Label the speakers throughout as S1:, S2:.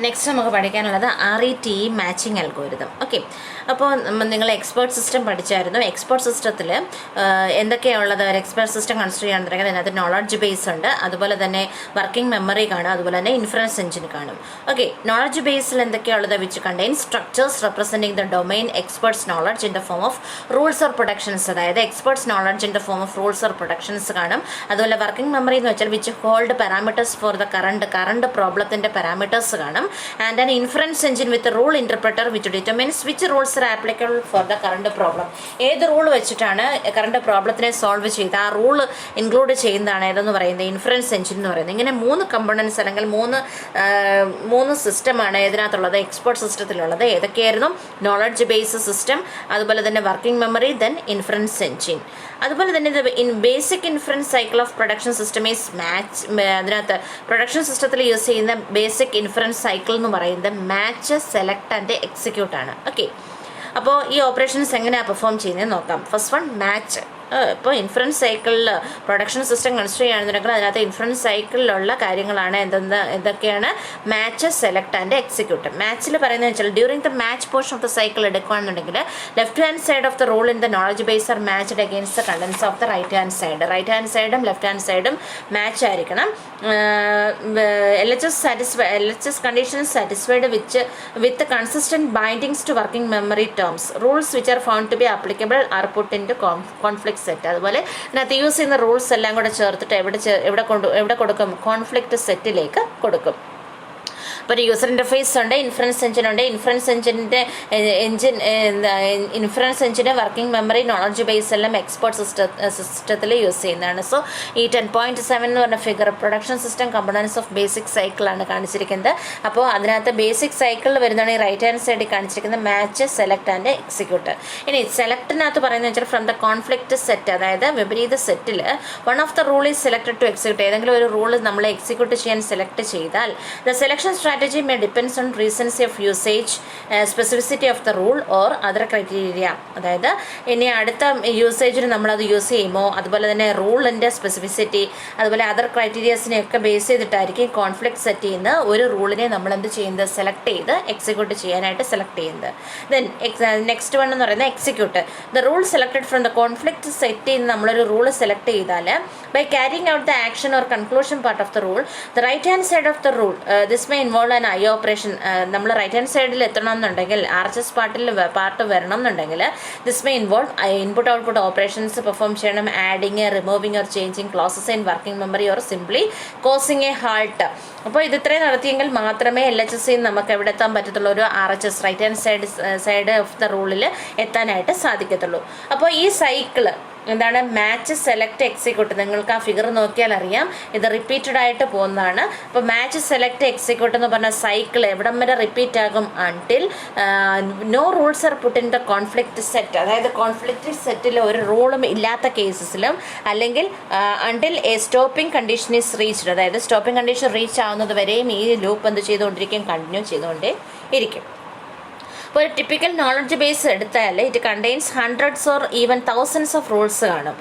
S1: Next നമുക്ക് പഠിക്കാനുള്ളത് RETE matching algorithm. Okay, അപ്പോൾ നിങ്ങൾ എക്സ്പേർട്ട് സിസ്റ്റം പഠിച്ചായിരുന്നു. എക്സ്പേർട്ട് സിസ്റ്റത്തിൽ എന്തൊക്കെയാണുള്ളത്? ഒരു എക്സ്പേർട്ട് സിസ്റ്റം കൺസിഡർ ചെയ്യുകയാണെന്നുണ്ടെങ്കിൽ അതിനകത്ത് നോളജ് ബേസ് ഉണ്ട്, അതുപോലെ തന്നെ വർക്കിംഗ് മെമ്മറി കാണും, അതുപോലെ തന്നെ ഇൻഫറൻസ് എഞ്ചിൻ കാണും. ഓക്കെ, നോളജ് ബേസിൽ എന്തൊക്കെയാണുള്ളത്? Which contain structures representing the domain experts knowledge in the form of rules or productions, അതായത് experts knowledge in the form of rules or productions കാണും. അതുപോലെ വർക്കിംഗ് മെമ്മറി എന്ന് വെച്ചാൽ which hold parameters for the current പ്രോബ്ലത്തിൻ്റെ parameters കാണും. And an inference engine with a rule interpreter which determines which rules are applicable for the current problem. ഏത് rule വെച്ചിട്ടാണ് current പ്രോബ്ലത്തിനെ solve ചെയ്ത് ആ റൂൾ ഇൻക്ലൂഡ് ചെയ്യുന്നതാണ് ഏതെന്ന് പറയുന്നത് ഇൻഫറൻസ് എഞ്ചിൻ എന്ന് പറയുന്നത്. ഇങ്ങനെ 3 കമ്പോണൻസ് അല്ലെങ്കിൽ മൂന്ന് സിസ്റ്റമാണ് ഇതിനകത്തുള്ളത്, എക്സ്പേർട്ട് സിസ്റ്റത്തിലുള്ളത്. ഏതൊക്കെയായിരുന്നു? നോളജ് ബേസ് സിസ്റ്റം, അതുപോലെ തന്നെ working memory, then inference engine. അതുപോലെ തന്നെ basic inference cycle of production system is match. അതിനകത്ത് പ്രൊഡക്ഷൻ സിസ്റ്റത്തിൽ യൂസ് ചെയ്യുന്ന ബേസിക് ഇൻഫറൻസ് സൈക്കിൾ എന്ന് പറയുന്നത് മാച്ച്, സെലക്ട് ആൻഡ് എക്സിക്യൂട്ട് ആണ്. ഓക്കെ, അപ്പോൾ ഈ ഓപ്പറേഷൻസ് എങ്ങനെയാണ് പെർഫോം ചെയ്യുന്നത് നോക്കാം. First one match. ഇപ്പോൾ ഇൻഫറൻസ് സൈക്കിളിൽ പ്രൊഡക്ഷൻ സിസ്റ്റം കൺസിഡർ ചെയ്യുകയാണെന്നുണ്ടെങ്കിൽ അതിനകത്ത് ഇൻഫറൻസ് സൈക്കിളിലുള്ള കാര്യങ്ങളാണ് എന്തൊക്കെയാണ്? Match, select and execute. മാച്ചിൽ പറയുന്നത് വെച്ചാൽ during the match portion of the cycle എടുക്കുകയാണെന്നുണ്ടെങ്കിൽ left hand side of the rule in the knowledge base are matched against the contents of the right hand side. Right hand സൈഡും left hand സൈഡും match ആയിരിക്കണം. LHS conditions satisfied with consistent bindings to working memory terms. Rules which are found to be applicable are put into conflict set. അതുപോലെ ഇതിനകത്ത് use ചെയ്യുന്ന rules എല്ലാം കൂടെ ചേർത്തിട്ട് എവിടെ കൊടുക്കും? കോൺഫ്ലിക്റ്റ് സെറ്റിലേക്ക് കൊടുക്കും. അപ്പോൾ ഒരു യൂസർ ഇൻ്റർഫേസ് ഉണ്ട്, ഇൻഫറൻസ് എഞ്ചിൻ ഉണ്ട്. ഇൻഫറൻസ് എഞ്ചിന് വർക്കിംഗ് മെമ്മറി, നോളജ് ബേസ് എല്ലാം എക്സ്പേർട്ട് സിസ്റ്റത്തിൽ യൂസ് ചെയ്യുന്നതാണ്. സോ ഈ 10.7 എന്ന് പറഞ്ഞ figure production system components of basic സൈക്കിളാണ് കാണിച്ചിരിക്കുന്നത്. അപ്പോൾ അതിനകത്ത് ബേസിക് സൈക്കിളിൽ വരുന്നതാണ് ഈ റൈറ്റ് ഹാൻഡ് സൈഡിൽ കാണിച്ചിരിക്കുന്നത് മാച്ച്, സെലക്ട് ആൻഡ് എക്സിക്യൂട്ട്. ഇനി സെലക്ടിനകത്ത് പറയുന്നത് വെച്ചാൽ ഫ്രം ദ കോൺഫ്ലിക്റ്റ് സെറ്റ്, അതായത് വിപരീത സെറ്റിൽ one of the rule is selected to execute. ഏതെങ്കിലും ഒരു റൂൾ നമ്മൾ എക്സിക്യൂട്ട് ചെയ്യാൻ സെലക്ട് ചെയ്താൽ the selection strategy may depends on recency of usage, specificity of the rule or other criteria. അതായത് ഇനി അടുത്ത യൂസേജിന് നമ്മളത് യൂസ് ചെയ്യുമോ, അതുപോലെ തന്നെ റൂളിൻ്റെ സ്പെസിഫിസിറ്റി, അതുപോലെ അതർ ക്രൈറ്റീരിയസിനെയൊക്കെ ബേസ് ചെയ്തിട്ടായിരിക്കും കോൺഫ്ലിക്റ്റ് സെറ്റ് ചെയ്യുന്ന ഒരു റൂളിനെ നമ്മൾ എന്ത് ചെയ്യുന്നത്? സെലക്ട് ചെയ്ത് എക്സിക്യൂട്ട് ചെയ്യാനായിട്ട് സെലക്ട് ചെയ്യുന്നത്. ദെൻ നെക്സ്റ്റ് വൺ എന്ന് പറയുന്നത് execute. The rule selected from the conflict set ചെയ്യുന്ന നമ്മളൊരു റൂൾ സെലക്ട് ചെയ്താൽ by carrying out the action or conclusion part of the rule the right hand side of the rule this may involve an I operation. നമ്മൾ right hand സൈഡിൽ എത്തണമെന്നുണ്ടെങ്കിൽ RHS part വരണം എന്നുണ്ടെങ്കിൽ this may involve input output operations perform ചെയ്യണം, adding, removing or changing clauses in working memory or simply causing A halt. അപ്പോൾ ഇത് ഇത്രയും നടത്തിയെങ്കിൽ മാത്രമേ LHS നമുക്ക് എവിടെ എത്താൻ പറ്റത്തുള്ളൂ? ഒരു RHS right hand side of the റൂളിൽ എത്താനായിട്ട് സാധിക്കത്തുള്ളൂ. അപ്പോൾ ഈ സൈക്കിള് എന്താണ്? Match, select, execute. നിങ്ങൾക്ക് ആ ഫിഗർ നോക്കിയാൽ അറിയാം, ഇത് റിപ്പീറ്റഡ് ആയിട്ട് പോകുന്നതാണ്. അപ്പോൾ മാച്ച്, സെലക്ട്, എക്സിക്യൂട്ട് എന്ന് പറഞ്ഞ സൈക്കിൾ എവിടം വരെ റിപ്പീറ്റ് ആകും? Until no rules are put in the conflict set. അതായത് കോൺഫ്ലിക്റ്റ് സെറ്റിൽ ഒരു റൂളും ഇല്ലാത്ത കേസസിലും, അല്ലെങ്കിൽ until a stopping condition is reached. അതായത് സ്റ്റോപ്പിംഗ് കണ്ടീഷൻ റീച്ച് ആവുന്നത് വരെയും ഈ ലൂപ്പ് എന്ത് ചെയ്തുകൊണ്ടിരിക്കും? കണ്ടിന്യൂ ചെയ്തുകൊണ്ടേ ഇരിക്കും. ഇപ്പോൾ ഒരു ടിപ്പിക്കൽ നോളജ് ബേസ് എടുത്താൽ it contains hundreds or even thousands of rules കാണും.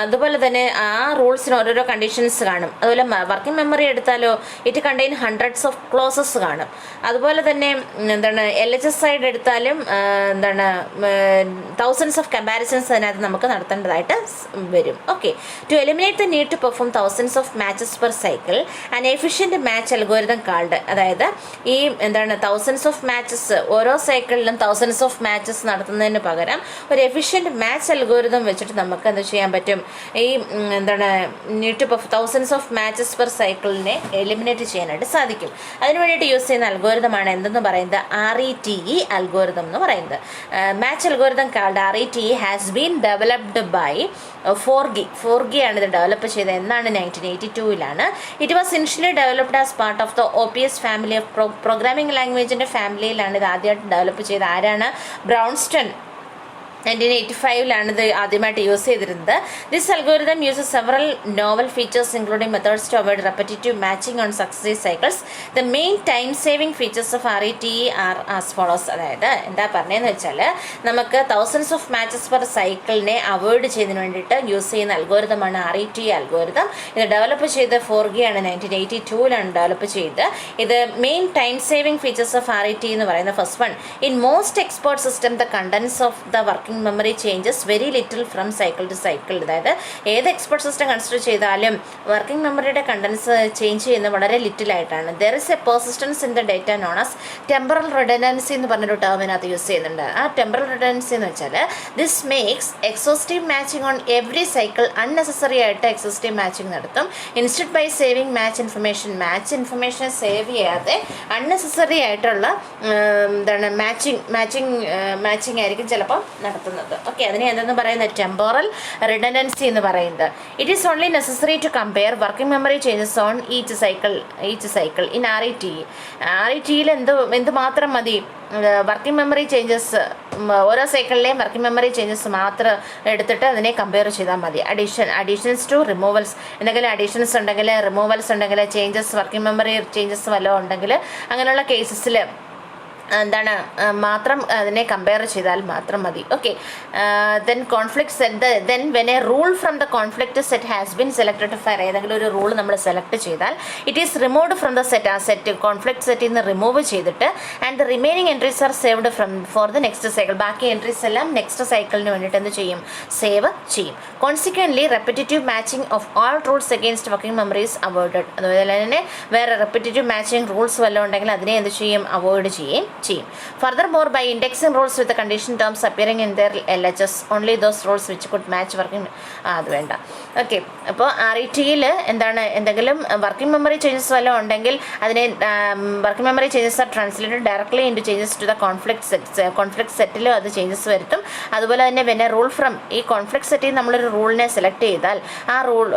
S1: അതുപോലെ തന്നെ ആ റൂൾസിന് ഓരോരോ കണ്ടീഷൻസ് കാണും. അതുപോലെ വർക്കിംഗ് മെമ്മറി എടുത്താലോ it contain hundreds of clauses കാണും. അതുപോലെ തന്നെ എന്താണ് LHS സൈഡ് എടുത്താലും എന്താണ് തൗസൻഡ്സ് ഓഫ് കമ്പാരിസൺസ് അതിനകത്ത് നമുക്ക് നടത്തേണ്ടതായിട്ട് വരും. Okay, to eliminate the need to perform thousands of matches per cycle an efficient match algorithm called. അതായത് ഈ എന്താണ് തൗസൻഡ്സ് ഓഫ് മാച്ചസ് ഓരോ സൈക്കിളിലും തൗസൻഡ്സ് ഓഫ് മാച്ചസ് നടത്തുന്നതിന് പകരം ഒരു എഫിഷ്യൻറ്റ് മാച്ച് അൽഗോരിതം വെച്ചിട്ട് നമുക്ക് എന്ത് ചെയ്യാൻ പറ്റും? ഈ എന്താണ് need to thousands of matches per സൈക്കിളിനെ എലിമിനേറ്റ് ചെയ്യാനായിട്ട് സാധിക്കും. അതിന് വേണ്ടിയിട്ട് യൂസ് ചെയ്യുന്ന അൽഗോരിതമാണ് എന്തെന്ന് പറയുന്നത്? RETE അൽഗോരിതം എന്ന് പറയുന്നത്. Match algorithm called RETE has been developed by Forgy ആണ് ഇത് ഡെവലപ്പ് ചെയ്തത്. എന്നാണ്? 1982 it was initially developed as part of the OPS family of programming ലാംഗ്വേജിൻ്റെ ഫാമിലിയിലാണ് ഇത് ആദ്യമായിട്ട് ഡെവലപ്പ് ചെയ്ത്. ആരാണ്? ബ്രൗൺസ്റ്റൺ 1985 ഇത് ആദ്യമായിട്ട് യൂസ് ചെയ്തിരുന്നത്. This algorithm uses several novel features including methods to avoid repetitive matching on successive cycles. The main time saving features of RETE are as follows. അതായത് എന്താ പറഞ്ഞതെന്ന് വെച്ചാൽ നമുക്ക് തൗസൻഡ്സ് ഓഫ് മാച്ചസ് പെർ സൈക്കിളിനെ അവോയ്ഡ് ചെയ്യുന്നതിന് വേണ്ടിയിട്ട് use ചെയ്യുന്ന അൽഗോരിതമാണ് RETE അൽഗോരിതം. ഇത് ഡെവലപ്പ് ചെയ്ത് ഫോർഗിയാണ് 1982 ഡെവലപ്പ് ചെയ്ത്. ഇത് main time saving features of RETE എന്ന് പറയുന്നത് first one, in most expert system the contents of the working memory changes very little from cycle to cycle. അതായത് ഏത് എക്സ്പെർട്ട് സിസ്റ്റം കൺസിഡർ ചെയ്താലും വർക്കിംഗ് മെമ്മറിയുടെ കണ്ടൻസ് ചേഞ്ച് ചെയ്യുന്നത് വളരെ ലിറ്റിലായിട്ടാണ്. There is a persistence in the data known as temporal redundancy എന്ന് പറഞ്ഞൊരു ടേമിനകത്ത് use ചെയ്യുന്നുണ്ട്. ആ ടെമ്പറൽ റിഡൻഡൻസി എന്ന് വെച്ചാൽ this makes exhaustive matching on every cycle unnecessary ആയിട്ട് എക്സോസ്റ്റീവ് മാച്ചിങ് നടത്തും. Instead by saving match information save ചെയ്യാതെ അൺനെസസറി ആയിട്ടുള്ള എന്താണ് മാച്ചിങ് ആയിരിക്കും ചിലപ്പോൾ നടത്തുന്നത്. ഓക്കെ, അതിനെ എന്തെന്ന് പറയുന്നത് ടെമ്പോറൽ റിഡൻഡൻസി എന്ന് പറയുന്നത്. It is only necessary to compare working memory changes on each cycle in RETE എന്ത് മാത്രം മതി, വർക്കിംഗ് മെമ്മറി ചേഞ്ചസ് ഓരോ സൈക്കിളിലെയും വർക്കിംഗ് മെമ്മറി ചേഞ്ചസ് മാത്രം എടുത്തിട്ട് അതിനെ കമ്പയർ ചെയ്താൽ മതി. അഡീഷൻസ് ടു റിമൂവൽസ്, എന്തെങ്കിലും അഡീഷൻസ് ഉണ്ടെങ്കിൽ റിമൂവൽസ് ഉണ്ടെങ്കിൽ ചേഞ്ചസ് വർക്കിംഗ് മെമ്മറി ചേഞ്ചസ് വല്ലതും ഉണ്ടെങ്കിൽ അങ്ങനെയുള്ള കേസസിൽ എന്താണ് മാത്രം അതിനെ കമ്പയർ ചെയ്താൽ മാത്രം മതി. Okay, then conflict set, then when A rule from the conflict set has been selected fire, ഏതെങ്കിലും ഒരു റൂൾ നമ്മൾ സെലക്ട് ചെയ്താൽ it is removed from the set, ആ സെറ്റ് കോൺഫ്ലിക്റ്റ് സെറ്റിൽ നിന്ന് റിമൂവ് ചെയ്തിട്ട് and the remaining entries R saved for the next cycle, ബാക്കി entries എല്ലാം next സൈക്കിളിന് വേണ്ടിയിട്ട് എന്ത് ചെയ്യും, സേവ് ചെയ്യും. Consequently repetitive matching of all rules against working memories avoided. അതുപോലെ തന്നെ വേറെ റെപ്പിറ്റേറ്റീവ് മാച്ചിങ് റൂൾസ് വല്ലതും ഉണ്ടെങ്കിൽ അതിനെ എന്ത് ചെയ്യും, അവോയ്ഡ് ചെയ്യും. Furthermore, by indexing rules with the condition terms appearing in their LHS, only those rules which could match working അത് വേണ്ട. ഓക്കെ, അപ്പോൾ RETEയിൽ എന്താണ്, എന്തെങ്കിലും വർക്കിംഗ് മെമ്മറി ചേഞ്ചസ് വല്ലതും ഉണ്ടെങ്കിൽ അതിനെ working memory changes are translated directly into changes to the conflict സെറ്റിലും അത് ചേഞ്ചസ് വരുത്തും. അതുപോലെ തന്നെ പിന്നെ റൂൾ ഫ്രം ഈ കോൺഫ്ലിക്റ്റ് സെറ്റിൽ നമ്മളൊരു റൂളിനെ സെലക്ട് ചെയ്താൽ ആ rule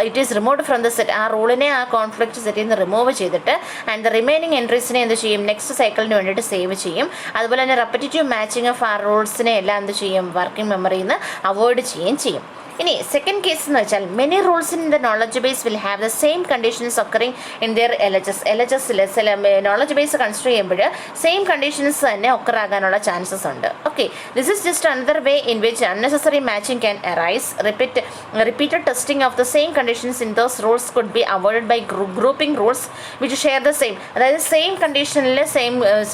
S1: it is removed from the set, ആ റൂളിനെ ആ കോൺഫ്ലിക്റ്റ് സെറ്റിൽ നിന്ന് റിമൂവ് ചെയ്തിട്ട് ആൻഡ് ദ റിമൈനിങ് എൻട്രീസിനെ എന്ത് ചെയ്യും, നെക്സ്റ്റ് സൈക്കിളിന് വേണ്ടിയിട്ട് സേവ് ചെയ്യും. അതുപോലെ തന്നെ റെപ്പിറ്റേറ്റീവ് മാച്ചിങ് ഓഫ് ആ റൂൾസിനെ എല്ലാം എന്ത് ചെയ്യും, വർക്കിംഗ് മെമ്മറിയിൽ നിന്ന് അവോയ്ഡ് ചെയ്യുകയും ചെയ്യും. ഇനി സെക്കൻഡ് കേസ് എന്ന് വെച്ചാൽ many rules in the knowledge base will have the same conditions occurring in their LHSൽ നോളജ് ബേസ് കൺസിഡർ ചെയ്യുമ്പോൾ സെയിം കണ്ടീഷൻസ് തന്നെ ഒക്കറാകാനുള്ള ചാൻസസ് ഉണ്ട്. Okay, this is just another way in which unnecessary matching can arise. Repeated testing of the same conditions in those rules could be avoided by grouping rules which share the same. അതായത് same കണ്ടീഷനിൽ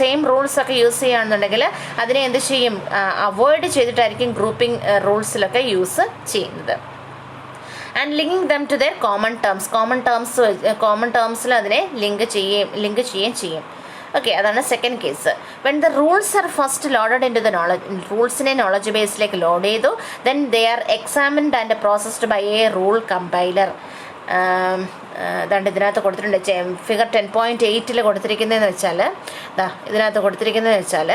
S1: same rules ഒക്കെ use ചെയ്യുകയാണെന്നുണ്ടെങ്കിൽ അതിനെ എന്ത് ചെയ്യും, avoid ചെയ്തിട്ടായിരിക്കും grouping റൂൾസിലൊക്കെ use ചെയ്യും. And linking them to their common ടേംസിൽ അതിനെ ലിങ്ക് ചെയ്യുകയും ചെയ്യും. ഓക്കെ, അതാണ് second case. When the rules are first loaded into the റൂൾസിനെ നോളജ് ബേസിലേക്ക് ലോഡ് ചെയ്തു, then they are examined and processed by a rule compiler. അതാണ്ട് ഇതിനകത്ത് കൊടുത്തിട്ടുണ്ട്, ഫിഗർ 10.8 കൊടുത്തിരിക്കുന്നതെന്ന് വെച്ചാൽ ഇതിനകത്ത് കൊടുത്തിരിക്കുന്നതെന്ന് വെച്ചാൽ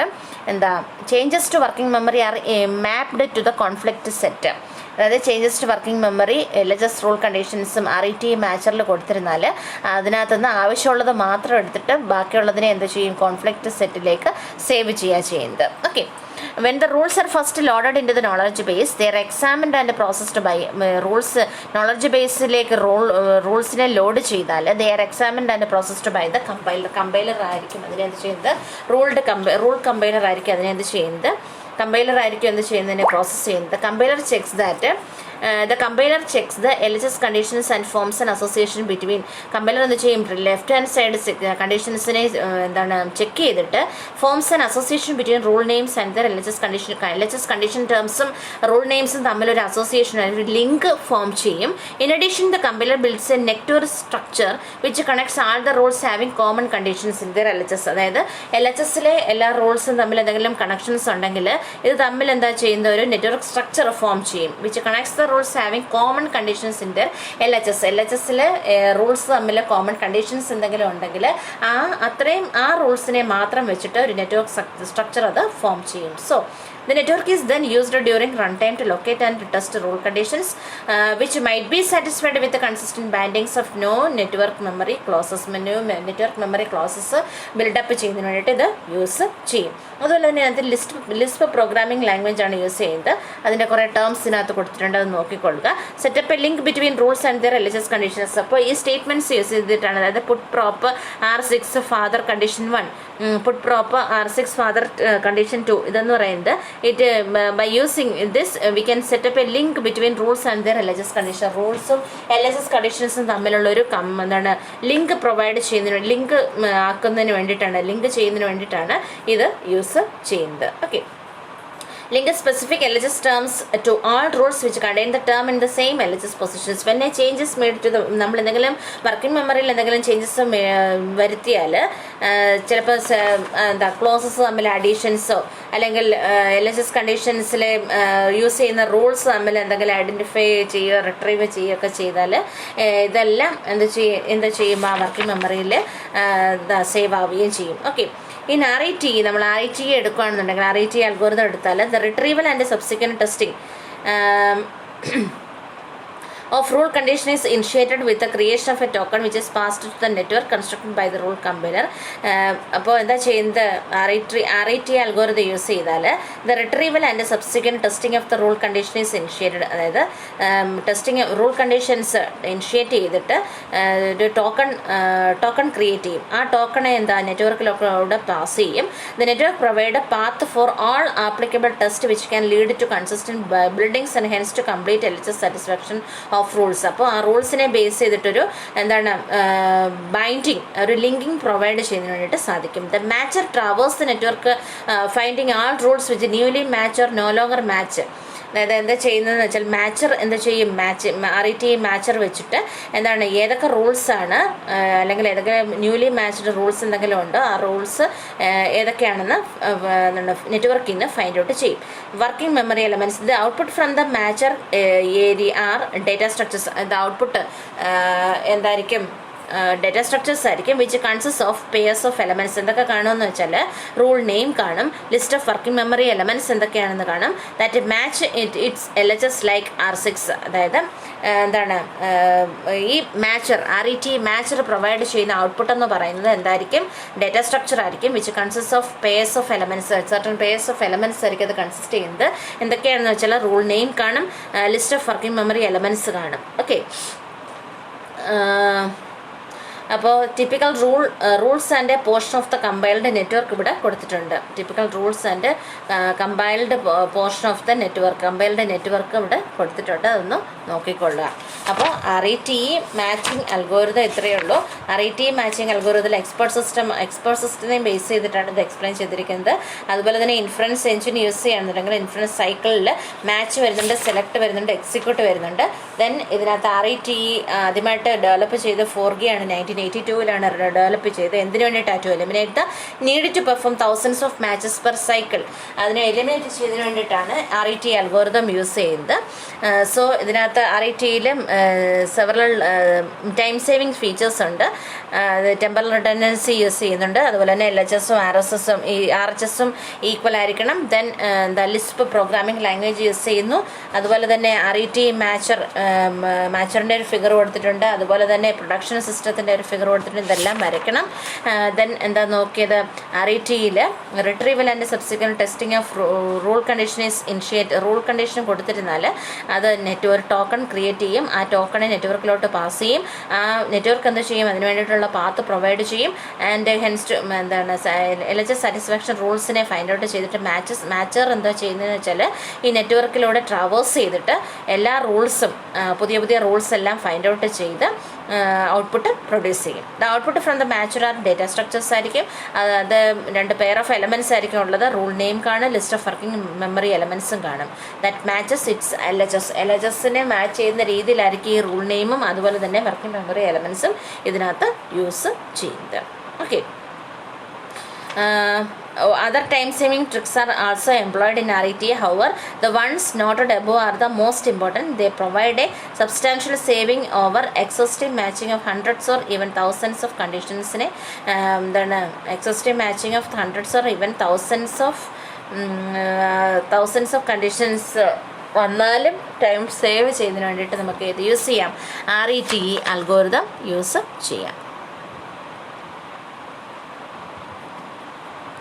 S1: എന്താ, changes to working memory are mapped to the conflict set. അതായത് changes to working memory LHS rule കണ്ടീഷൻസും RETE മാച്ചറിൽ കൊടുത്തിരുന്നാൽ അതിനകത്തുനിന്ന് ആവശ്യമുള്ളത് മാത്രം എടുത്തിട്ട് ബാക്കിയുള്ളതിനെ എന്ത് ചെയ്യും, കോൺഫ്ലിക്റ്റ് സെറ്റിലേക്ക് സേവ് ചെയ്യുന്നത്. Okay, when the rules are first loaded into the knowledge base, they are examined and processed by rules knowledge base ലേക്ക് റൂൾസിനെ ലോഡ് ചെയ്താൽ they are examined and processed by the compiler ആയിരിക്കും അതിനെ എന്ത് ചെയ്യുന്നത്, rule compiler ആയിരിക്കും അതിനെ എന്ത് ചെയ്യുന്നത്, പ്രോസസ്സ് ചെയ്യുന്നത്. Compiler checks that the compiler checks the LHS conditions and forms an association between. Compiler എന്ത് ചെയ്യും, ലെഫ്റ്റ് ഹാൻഡ് സൈഡ് കണ്ടീഷൻസിനെ എന്താണ് ചെക്ക് ചെയ്തിട്ട് forms an association between rule names and their LHS condition ടേംസും റൂൾ നെയിംസും തമ്മിലൊരു association ഒരു link form ചെയ്യും. In addition the compiler builds a network structure which connects all the rules having common conditions in their LHS. അതായത് LHSലെ എല്ലാ റൂൾസും തമ്മിൽ എന്തെങ്കിലും connections ഉണ്ടെങ്കിൽ ഇത് തമ്മിൽ എന്താ ചെയ്യുന്ന ഒരു നെറ്റ്വർക്ക് സ്ട്രക്ചർ ഫോം ചെയ്യും which connects the rules having common conditions in their LHS. LHS rules തമ്മിൽ കോമൺ കണ്ടീഷൻസ് എന്തെങ്കിലും ഉണ്ടെങ്കിൽ അത്രയും ആ റൂൾസിനെ മാത്രം വെച്ചിട്ട് ഒരു നെറ്റ്വർക്ക് സ്ട്രക്ചർ അത് ഫോം ചെയ്യും. So the network is then used during runtime to locate and to test rule conditions which might be satisfied with the consistent bindings of no network memory clauses. Network memory clauses build up ചെയ്യുന്നതിന് വേണ്ടിയിട്ട് ഇത് use ചെയ്യും. അതുപോലെ തന്നെ അതിൽ Lisp programming language ആണ് use ചെയ്യുന്നത്. അതിൻ്റെ കുറേ ടേംസ് ഇതിനകത്ത് കൊടുത്തിട്ടുണ്ട്, അത് നോക്കിക്കൊള്ളുക. Set up a link between rules and their LHS conditions. അപ്പോൾ ഈ സ്റ്റേറ്റ്മെൻറ്റ്സ് യൂസ് ചെയ്തിട്ടാണ്, അതായത് put prop R6 father condition 1, put prop R6 father condition 2, ഇതെന്ന് പറയുന്നത് by using this we can set up a link between rules and their LHS condition. റൂൾസും LHS കണ്ടീഷൻസും തമ്മിലുള്ള ഒരു എന്താണ് link provide ചെയ്യുന്നതിന്, ലിങ്ക് ആക്കുന്നതിന് വേണ്ടിയിട്ടാണ്, link ചെയ്യുന്നതിന് വേണ്ടിയിട്ടാണ് ഇത് യൂസ് ചെയ്യുന്നത്. Okay. Link specific LHS terms to all rules which contain the term in the same LHS positions. When a change is made to the നമ്മൾ എന്തെങ്കിലും വർക്കിംഗ് മെമ്മറിയിൽ എന്തെങ്കിലും ചേഞ്ചസ് വരുത്തിയാൽ ചിലപ്പോൾ എന്താ ക്ലോസസ് തമ്മിൽ അഡീഷൻസോ അല്ലെങ്കിൽ LHS കണ്ടീഷൻസിൽ യൂസ് ചെയ്യുന്ന റൂൾസ് തമ്മിൽ എന്തെങ്കിലും ഐഡൻറ്റിഫൈ ചെയ്യുക, റിട്രീവ് ചെയ്യുകയൊക്കെ ചെയ്താൽ ഇതെല്ലാം എന്താ ചെയ്യും, ആ വർക്കിംഗ് മെമ്മറിയിൽ സേവ് ആവുകയും ചെയ്യും. ഓക്കെ. In RETE നമ്മൾ RETE എടുക്കുകയാണെന്നുണ്ടെങ്കിൽ RETE അൽഗോരിതം എടുത്താൽ the retrieval and subsequent testing of rule condition is initiated with the creation of a token which is passed to the network constructed by the rule compiler. അപ്പോൾ എന്താ ചെയ്യുന്നത്, RETE algorithm use ചെയ്താൽ the retrieval and subsequent testing of the rule condition is initiated. അതായത് testing rule conditions initiate ചെയ്തിട്ട് ഒരു token create ചെയ്യും. ആ ടോക്കണെ എന്താ നെറ്റ്വർക്കിലൂടെ പാസ് ചെയ്യും. the network provide a path for all applicable tests which can lead to consistent buildings and hence to complete LHS satisfaction of rules. അപ്പോൾ ആ റൂൾസിനെ base ചെയ്തിട്ടൊരു എന്താണ് binding, ഒരു ലിങ്കിങ് പ്രൊവൈഡ് ചെയ്യുന്നതിന് വേണ്ടിയിട്ട് സാധിക്കും. The matcher traverse the network finding all rules which newly match or no longer match. അതായത് എന്താ ചെയ്യുന്നതെന്ന് വെച്ചാൽ മാച്ചർ എന്താ ചെയ്യും, RETE മാച്ചർ വെച്ചിട്ട് എന്താണ് ഏതൊക്കെ റൂൾസാണ് അല്ലെങ്കിൽ ഏതൊക്കെ ന്യൂലി മാച്ച്ഡ് റൂൾസ് എന്തെങ്കിലും ഉണ്ടോ ആ റൂൾസ് ഏതൊക്കെയാണെന്ന് നെറ്റ്വർക്കിന് ഫൈൻഡ് ഔട്ട് ചെയ്യും. Working memory elements, the output from the matcher area are data structures. The output എന്തായിരിക്കും, ഡേറ്റ സ്ട്രക്ചേഴ്സ് ആയിരിക്കും which consist of pairs of elements. എന്തൊക്കെ കാണുമെന്ന് വെച്ചാൽ റൂൾ നെയിം കാണും, list of working memory elements എന്തൊക്കെയാണെന്ന് കാണും, that match its LHS like R6. അതായത് എന്താണ് ഈ മാച്ചർ RETE മാച്ചർ പ്രൊവൈഡ് ചെയ്യുന്ന ഔട്ട്പുട്ട് എന്ന് പറയുന്നത് എന്തായിരിക്കും, ഡേറ്റ സ്ട്രക്ചർ ആയിരിക്കും which consist of pairs of elements. Certain pairs of elements ആയിരിക്കും അത് കൺസിസ്റ്റ് ചെയ്യുന്നത്. എന്തൊക്കെയാണെന്ന് വെച്ചാൽ റൂൾ നെയിം കാണും, list of working memory elements കാണും. ഓക്കെ. അപ്പോൾ typical rules and portion of the compiled network ഇവിടെ കൊടുത്തിട്ടുണ്ട്. Typical rules and compiled portion of the network, compiled network ഇവിടെ കൊടുത്തിട്ടുണ്ട്, അതൊന്ന് നോക്കിക്കൊള്ളുക. അപ്പോൾ RETE മാച്ചിങ് അൽഗോരിതം ഇത്രയേ ഉള്ളൂ. RETE മാച്ചിങ് അൽഗോരിതത്തിൽ എക്സ്പേർട്ട് സിസ്റ്റത്തെ ബേസ് ചെയ്തിട്ടാണ് ഇത് എക്സ്പ്ലെയിൻ ചെയ്തിരിക്കുന്നത്. അതുപോലെ തന്നെ ഇൻഫറൻസ് എഞ്ചിൻ യൂസ് ചെയ്യുകയാണെന്നുണ്ടെങ്കിൽ ഇൻഫറൻസ് സൈക്കിളിൽ മാച്ച് വരുന്നുണ്ട്, സെലക്ട് വരുന്നുണ്ട്, എക്സിക്യൂട്ട് വരുന്നുണ്ട്. ദെൻ ഇതിനകത്ത് RETE ആദ്യമായിട്ട് ഡെവലപ്പ് ചെയ്ത 4G ആണ്, 1982 ഡെവലപ്പ് ചെയ്ത്. എന്തിനു വേണ്ടിയിട്ടാണ്, to eliminate the need to perform thousands of matches per cycle. അതിനെ എലിമിനേറ്റ് ചെയ്തതിന് വേണ്ടിയിട്ടാണ് RETE അൽഗോരിതം യൂസ് ചെയ്യുന്നത്. സോ ഇതിനകത്ത് RETEയിൽ സെവറൽ ടൈം സേവിങ് ഫീച്ചേഴ്സ് ഉണ്ട്. ടെമ്പറൽ റിഡൻഡൻസി യൂസ് ചെയ്യുന്നുണ്ട്. അതുപോലെ തന്നെ LHSഉം RHSഉം ഈക്വൽ ആയിരിക്കണം. Then Lisp programming language use ചെയ്യുന്നു. അതുപോലെ തന്നെ RETE മാച്ചറിൻ്റെ ഒരു ഫിഗർ കൊടുത്തിട്ടുണ്ട്. അതുപോലെ തന്നെ പ്രൊഡക്ഷൻ സിസ്റ്റത്തിൻ്റെ ഒരു ഫിഗർ കൊടുത്തിട്ടുണ്ട്. ഇതെല്ലാം വരയ്ക്കണം. ദെൻ എന്താ നോക്കിയത്, RETEയിൽ retrieval and subsequent testing of rule condition is initiate. Rule condition കൊടുത്തിരുന്നാൽ അത് നെറ്റ്വർക്ക് ടോക്കൺ ക്രിയേറ്റ് ചെയ്യും. ആ ടോക്കണെ നെറ്റ്വർക്കിലോട്ട് പാസ് ചെയ്യും. ആ നെറ്റ്വർക്ക് എന്താ ചെയ്യും, അതിന് വേണ്ടിയിട്ടുള്ള പാത്ത് പ്രൊവൈഡ് ചെയ്യും. ആൻഡ് ഹെൻസ് എന്താണ് LHS സാറ്റിസ്ഫാക്ഷൻ റൂൾസിനെ ഫൈൻഡ് ഔട്ട് ചെയ്തിട്ട് മാച്ചർ എന്താ ചെയ്യുന്നതെന്ന് വെച്ചാൽ ഈ നെറ്റ്വർക്കിലൂടെ ട്രാവേഴ്സ് ചെയ്തിട്ട് എല്ലാ റൂൾസും പുതിയ റൂൾസ് എല്ലാം ഫൈൻഡ് ഔട്ട് ചെയ്ത് ഔട്ട്പുട്ട് പ്രൊഡ്യൂസ് ചെയ്യും. The output from the matcher are data structures ആയിരിക്കും. അത് 2 പെയർ ഓഫ് എലമെൻറ്റ്സ് ആയിരിക്കും ഉള്ളത്. റൂൾ നെയിം കാണും, ലിസ്റ്റ് ഓഫ് വർക്കിംഗ് മെമ്മറി എലമെൻറ്റ്സും കാണും. ദാറ്റ് മാച്ചസ് ഇറ്റ്സ് LHSനെ മാച്ച് ചെയ്യുന്ന രീതിയിലായിരിക്കും ഈ റൂൾ നെയിമും അതുപോലെ തന്നെ വർക്കിംഗ് മെമ്മറി എലമെൻറ്റ്സും ഇതിനകത്ത് യൂസ് ചെയ്യുന്നത്. Okay. Other time-saving tricks are also employed in RETE. However, the ones noted above are the most important. They provide a substantial saving over exhaustive matching of hundreds or even thousands of conditions. Then exhaustive matching of hundreds or even thousands of conditions വന്നാലും time save ചെയ്യുന്നതിന് വേണ്ടിയിട്ട് നമുക്ക് ഇത് use ചെയ്യാം. RETE algorithm use ചെയ്യാം.